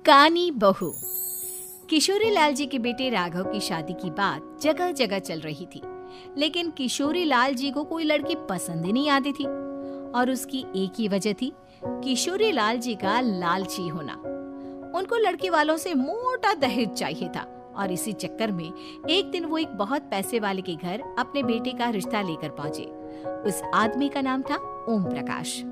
कानी बहू। किशोरी लाल जी के बेटे राघव की शादी की बात जगह जगह चल रही थी, लेकिन किशोरी लाल जी को कोई लड़की पसंद ही नहीं आती थी। और उसकी एक ही वजह थी, किशोरी लाल जी का लालची होना। उनको लड़की वालों से मोटा दहेज चाहिए था और इसी चक्कर में एक दिन वो एक बहुत पैसे वाले के घर अपने बेटे का रिश्ता लेकर पहुंचे। उस आदमी का नाम था ओम प्रकाश।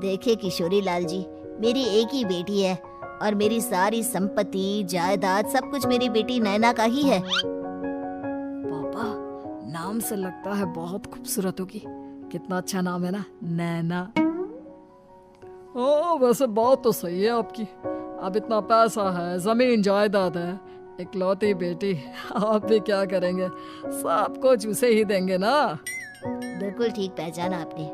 देखिए किशोरी लाल जी, मेरी एक ही बेटी है और मेरी सारी संपत्ति जायदाद सब कुछ मेरी बेटी नैना का ही है। पापा, नाम से लगता है बहुत खूबसूरत होगी। कितना अच्छा नाम है ना, नैना। ओ, वैसे बात तो सही है आपकी। अब इतना पैसा है, जमीन जायदाद है, इकलौती बेटी, आप भी क्या करेंगे? सब कुछ उसे ही देंगे ना। बिल्कुल ठीक पहचाना आपने।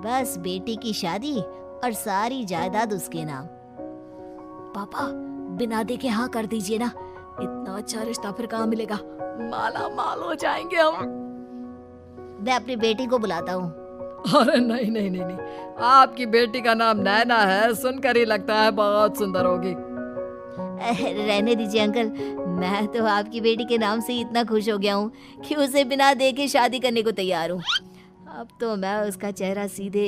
बस बेटी की शादी और सारी जायदाद उसके नाम। पापा, बिना देखे हाँ कर दीजिए ना। इतना अच्छा रिश्ता फिर कहाँ मिलेगा? माला माल हो जाएंगे हम। मैं अपनी बेटी को बुलाता हूँ। अरे नहीं नहीं नहीं नहीं, आपकी बेटी का नाम नैना है, सुनकर ही लगता है बहुत सुंदर होगी। रहने दीजिए अंकल, मैं तो आपकी बेटी के नाम से इतना खुश हो गया हूँ कि उसे बिना देखे शादी करने को तैयार हूँ। अब तो मैं उसका चेहरा सीधे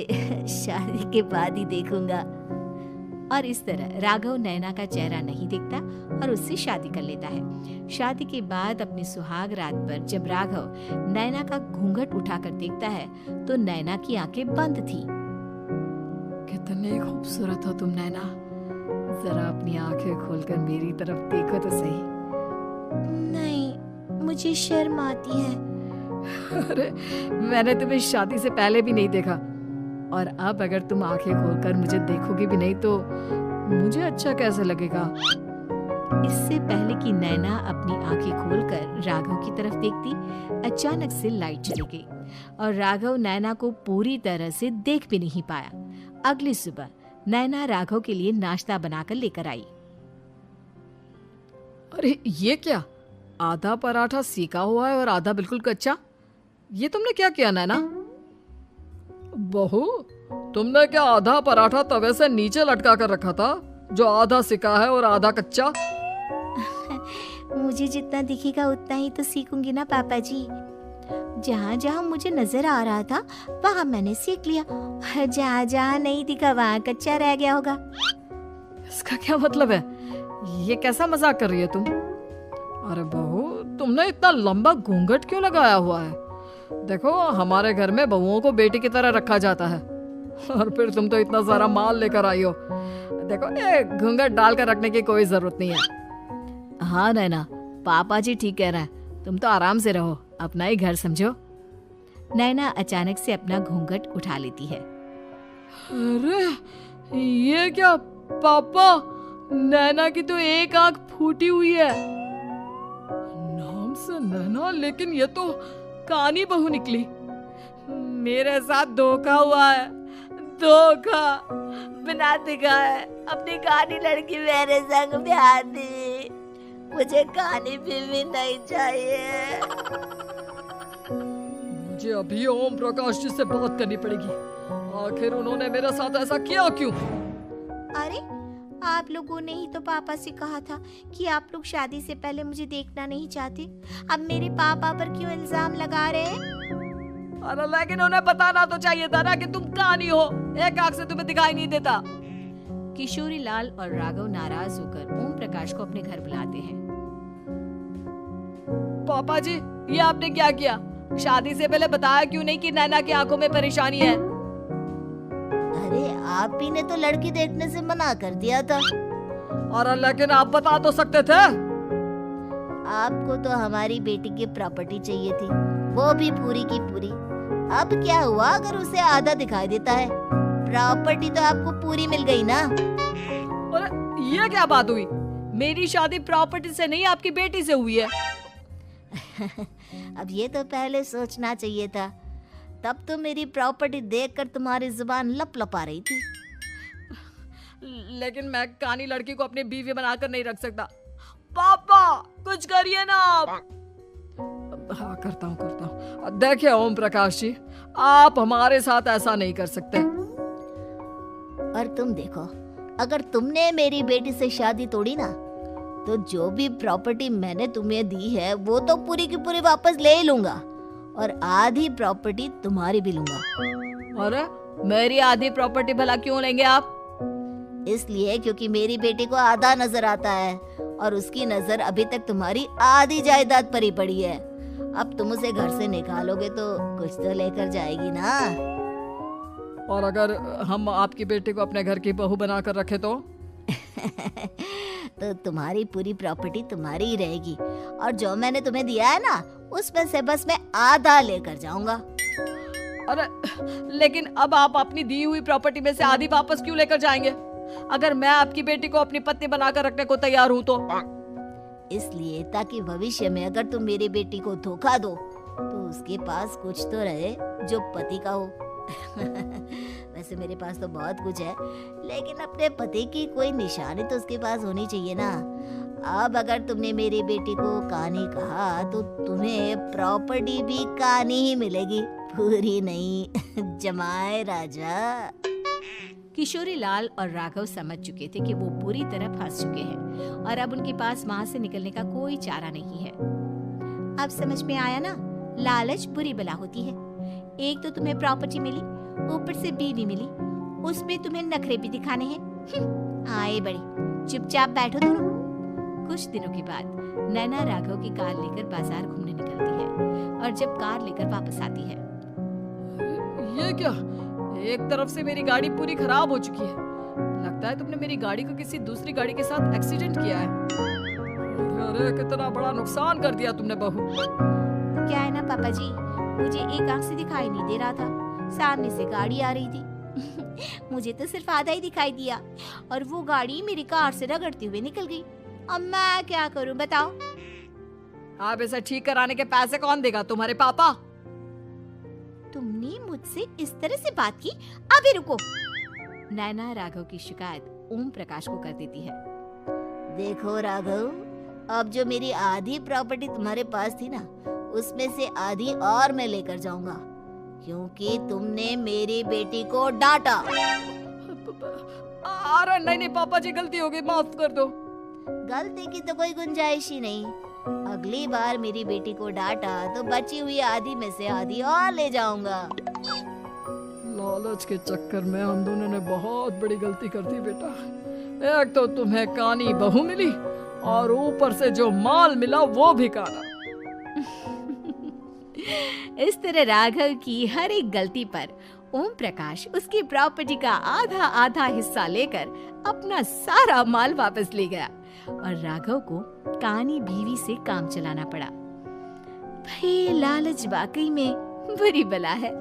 शादी के बाद ही देखूंगा। और इस तरह राघव नैना का चेहरा नहीं देखता और उससे शादी कर लेता है। शादी के बाद अपनी सुहाग रात पर जब राघव नैना का घूंघट उठाकर देखता है तो नैना की आंखें बंद थी। कितनी खूबसूरत हो तुम नैना, जरा अपनी आंखें खोलकर मेरी तरफ देखो तो सही। नहीं, मुझे शर्म आती है। अरे, मैंने तुम्हें शादी से पहले भी नहीं देखा और अब अगर तुम आंखें खोलकर मुझे देखोगी भी नहीं तो मुझे अच्छा कैसे लगेगा? इससे पहले कि नैना अपनी आंखें खोलकर राघव की तरफ देखती, अचानक से लाइट चली गई और राघव नैना को पूरी तरह से देख भी नहीं पाया। अगली सुबह नैना राघव के लिए नाश्ता बनाकर लेकर आई। अरे ये क्या, आधा पराठा सेका हुआ है और आधा बिल्कुल कच्चा। ये तुमने क्या किया नैना? बहू, तुमने क्या आधा पराठा तवे से नीचे लटका कर रखा था, जो आधा सिका है और आधा कच्चा? मुझे जितना दिखेगा उतना ही तो सीखूंगी ना पापा जी। जहाँ जहाँ मुझे नजर आ रहा था वहाँ मैंने सीख लिया, जहाँ जहाँ नहीं दिखा वहाँ कच्चा रह गया होगा। इसका क्या मतलब है? ये कैसा मजाक कर रही है तुम? अरे बहू, तुमने इतना लंबा घूंघट क्यों लगाया हुआ है? देखो, हमारे घर में बहुओं को बेटी की तरह रखा जाता है और फिर तुम तो इतना सारा माल लेकर आई हो। देखो, ये घूंघट डालकर रखने की कोई जरूरत नहीं है। हाँ नैना, पापा जी ठीक कह रहे हैं, तुम तो आराम से रहो, अपना ही घर समझो। नैना अचानक से अपना घूंघट उठा लेती है। अरे ये क्या पापा, नैना की तो एक आंख फूटी हुई है। नाम से नैना, लेकिन ये तो कानी बहू निकली। मेरे साथ धोखा हुआ है, धोखा। बिना दिखाए अपनी कानी लड़की मेरे संग ब्याह दी। मुझे कानी बीवी नहीं चाहिए। मुझे अभी ओम प्रकाश जी से बात करनी पड़ेगी। आखिर उन्होंने मेरे साथ ऐसा किया क्यों? अरे, आप लोगों ने ही तो पापा से कहा था कि आप लोग शादी से पहले मुझे देखना नहीं चाहते। अब मेरे पापा पर क्यों इल्जाम लगा रहे हैं? अरे लेकिन उन्हें बताना तो चाहिए था ना कि तुम कानी हो, एक आंख से तुम्हें दिखाई नहीं देता। किशोरी लाल और राघव नाराज होकर ओम प्रकाश को अपने घर बुलाते हैं। पापा जी, ये आपने क्या किया? शादी से पहले बताया क्यों नहीं कि नैना की आंखों में परेशानी है? अरे, आप ही ने तो लड़की देखने से मना कर दिया था। और लेकिन आप बता तो सकते थे। आपको तो हमारी बेटी की प्रॉपर्टी चाहिए थी, वो भी पूरी की पूरी। अब क्या हुआ अगर उसे आधा दिखाई देता है? प्रॉपर्टी तो आपको पूरी मिल गई ना। अरे ये क्या बात हुई? मेरी शादी प्रॉपर्टी से नहीं, आपकी बेटी से हुई है। अब ये तो पहले सोचना चाहिए था। तब तो मेरी प्रॉपर्टी देखकर तुम्हारी जुबान लप लपा रही थी। लेकिन मैं कानी लड़की को अपनी बीवी बनाकर नहीं रख सकता। पापा, कुछ करिए ना आप। हाँ, करता हूँ। देखिए ओम प्रकाश जी, आप हमारे साथ ऐसा नहीं कर सकते। और तुम देखो, अगर तुमने मेरी बेटी से शादी तोड़ी ना, तो जो भी प्रॉपर्टी मैंने तुम्हें दी है वो तो पूरी की पूरी वापस ले ही लूंगा, और आधी प्रॉपर्टी तुम्हारी भी लूंगा। अरे मेरी आधी प्रॉपर्टी भला क्यों लेंगे आप? इसलिए क्योंकि मेरी बेटी को आधा नजर आता है और उसकी नजर अभी तक तुम्हारी आधी जायदाद पर ही पड़ी है। अब तुम उसे घर से निकालोगे तो कुछ तो लेकर जाएगी ना। और अगर हम आपकी बेटी को अपने घर की बहू बनाकर रखे तो? तो तुम्हारी पूरी प्रॉपर्टी तुम्हारी ही रहेगी, और जो मैंने तुम्हें दिया है ना, उसमें से बस मैं आधा लेकर जाऊंगा। अरे लेकिन अब आप अपनी दी हुई प्रॉपर्टी में से आधी वापस क्यों लेकर जाएंगे? अगर मैं आपकी बेटी को अपनी पत्नी बनाकर रखने को तैयार हूँ तो? इसलिए ताकि भविष्य में अगर तुम मेरी बेटी को धोखा दो तो उसके पास कुछ तो रहे जो पति का हो। वैसे मेरे पास तो बहुत कुछ है, लेकिन अपने पति की कोई निशानी तो उसके पास होनी चाहिए ना। अब अगर तुमने मेरी बेटी को कानी कहा तो तुम्हें प्रॉपर्टी भी कानी ही मिलेगी, पूरी नहीं। जमाए राजा। किशोरी लाल और राघव समझ चुके थे कि वो पूरी तरह फंस चुके हैं और अब उनके पास वहां से निकलने का कोई चारा नहीं है। अब समझ में आया ना, लालच बुरी बला होती है। एक तो तुम्हें प्रॉपर्टी मिली, ऊपर से बीवी मिली, उसमें तुम्हें नखरे भी दिखाने हैं। आए बड़े, चुपचाप बैठो दोनों। कुछ दिनों के बाद नैना राघव की कार लेकर बाजार घूमने निकलती है और जब कार लेकर वापस आती है, ये क्या? एक तरफ से मेरी गाड़ी पूरी खराब हो चुकी है। लगता है तुमने मेरी गाड़ी को किसी दूसरी गाड़ी के साथ एक्सीडेंट किया है। अरे कितना बड़ा नुकसान कर दिया तुमने बहू। क्या है ना पापा जी, मुझे एक आंख से दिखाई नहीं दे रहा था, सामने से गाड़ी आ रही थी। मुझे तो सिर्फ आधा ही दिखाई दिया और वो गाड़ी मेरी कार से रगड़ते हुए निकल गई। अब मैं क्या करूं बताओ? आप इसे ठीक कराने के पैसे कौन देगा? तुम्हारे पापा। तुमने मुझसे इस तरह से बात की? अभी रुको। नैना राघव की शिकायत ओम प्रकाश को कर देती है। देखो राघव, अब जो मेरी आधी प्रॉपर्टी तुम्हारे पास थी ना, उसमें से आधी और मैं लेकर जाऊंगा, क्योंकि तुमने मेरी बेटी को डांटा। अरे नहीं पापा जी, गलती हो गई, माफ कर दो। गलती की तो कोई गुंजाइश ही नहीं। अगली बार मेरी बेटी को डांटा तो बची हुई आधी में से आधी और ले जाऊंगा। लालच के चक्कर में हम दोनों ने बहुत बड़ी गलती कर दी बेटा। एक तो तुम्हें कानी बहू मिली और ऊपर से जो माल मिला वो भी काना। इस तरह राघव की हर एक गलती पर ओम प्रकाश उसकी प्रॉपर्टी का आधा आधा हिस्सा लेकर अपना सारा माल वापस ले गया और राघव को कानी बीवी से काम चलाना पड़ा। भाई लालच वाकई में बुरी बला है।